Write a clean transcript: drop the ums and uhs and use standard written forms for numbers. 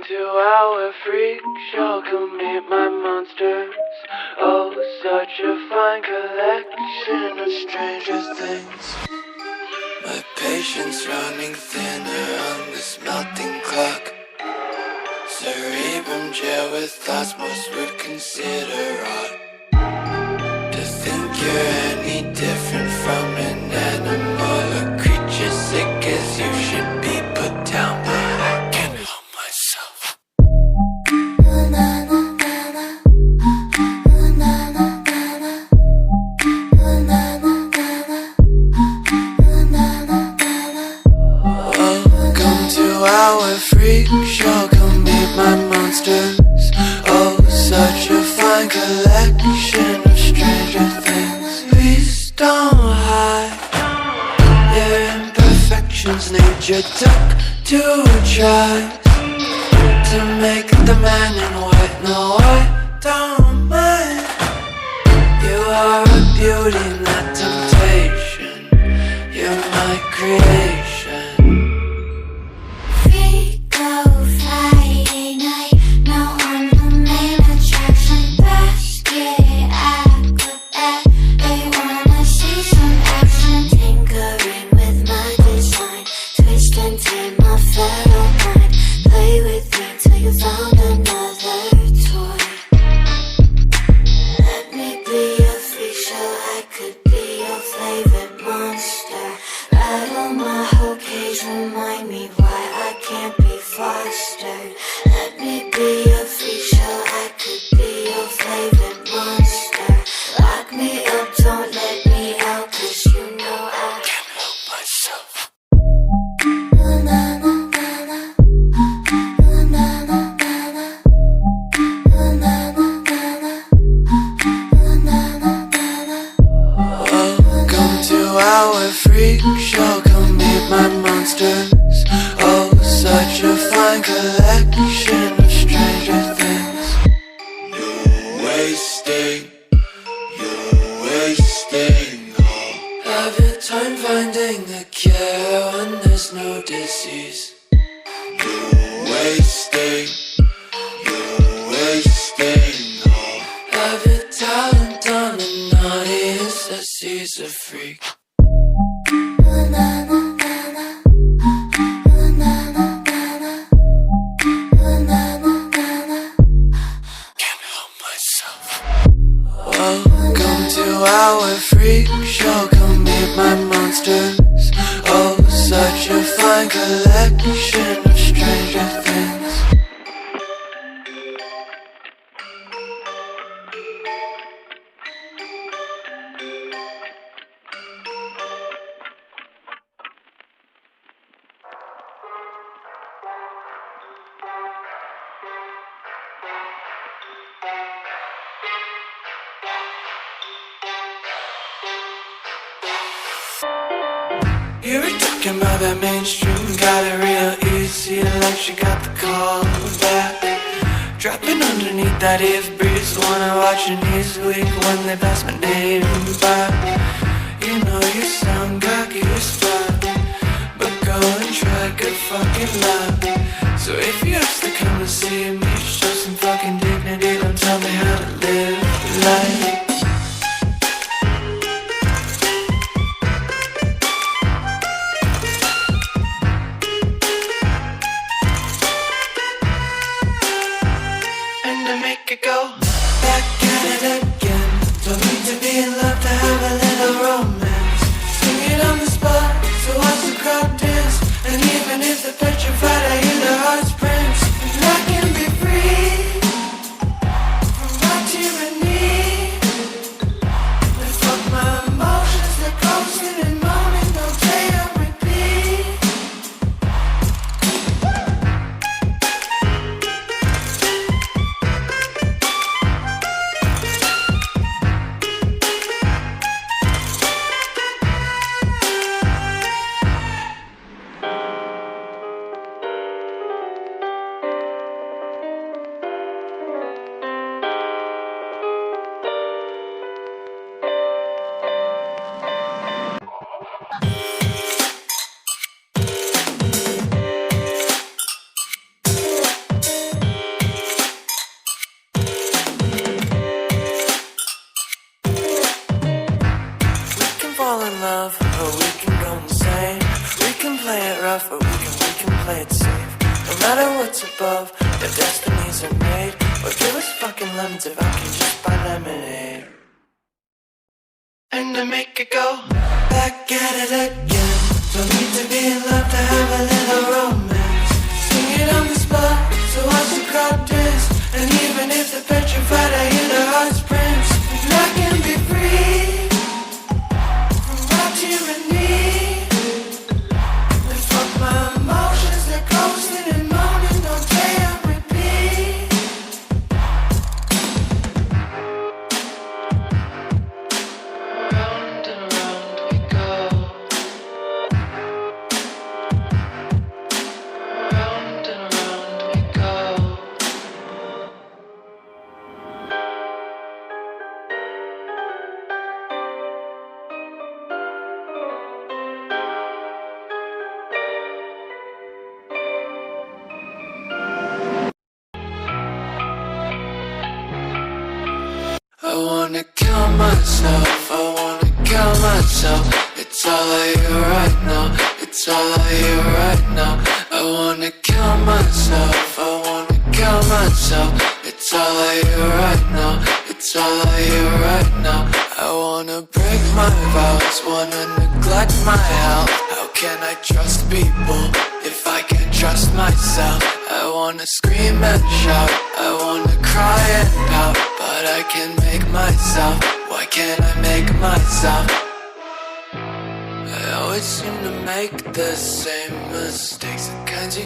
to our freak show, come meet my monsters. Oh, such a fine collection of stranger things. My patience running thinner on this melting clock. Cerebrum jail with thoughts most would consider odd. To think you're any different from an animal or creature sick as you should be put down, but I can't help myself. Welcome to our freak show, come meet my monsters. Oh, such a fine collection of stranger things. Please don't hide your imperfections. Nature took two tries to make the man in white. No, I don't mind. You are a beauty, not temptation. You're my creation. Remind me why I can't be fostered. Let me be a freak show, I could be your favorite monster. Lock me up, don't let me out, 'cause you know I can't help myself. Welcome to our freak show, come meet my monsters. Oh, such a fine collection of stranger things. You're wasting all of your time finding a cure when there's no disease. You're wasting all of your talent on an audience that sees a freak. Welcome to our freak show, come meet my monsters. Oh, such a fine collection of stranger things. You were talking about that mainstream, got it real easy, like she got the call back. Dropping underneath that eave breeze, wanna watch your knees weak when they pass my name by. You know you sound cocky as fuck, but go and try, good fucking luck. So if you have to come to see me, show some fucking dignity, don't tell me how to live life. Go back at it again. Don't need to be in love to have a little romance. Sing it on the spot, so watch the crowd dance. And even if they're petrified, I hear their hearts prance. And I can be free from my tyranny. or we can go insane. We can play it rough, or we can play it safe. No matter what's above, their destinies are made. Or give us fucking lemons if I can just buy lemonade. And to make it go back at it again. Don't need to be in love to have a little romance. Sing it on the spot, so watch the crowd dance. And even if they're petrified, I hear their hearts prance. And I can be free from my tyranny. And fuck my emotions, they're coasting and moaning, don't play on repeat. Round and round we go. Round and round we go. I wanna kill myself, I wanna kill myself. It's all I hear right now, it's all I hear right now. I wanna kill myself, I wanna kill myself. It's all I hear right now, it's all I hear right now. I wanna break my vows, wanna neglect my health. How can I trust people if I can't trust myself? I wanna scream and shout, I wanna cry and pout, but I can make myself. Why can't I make myself? I always seem to make the same mistakes, the kinds you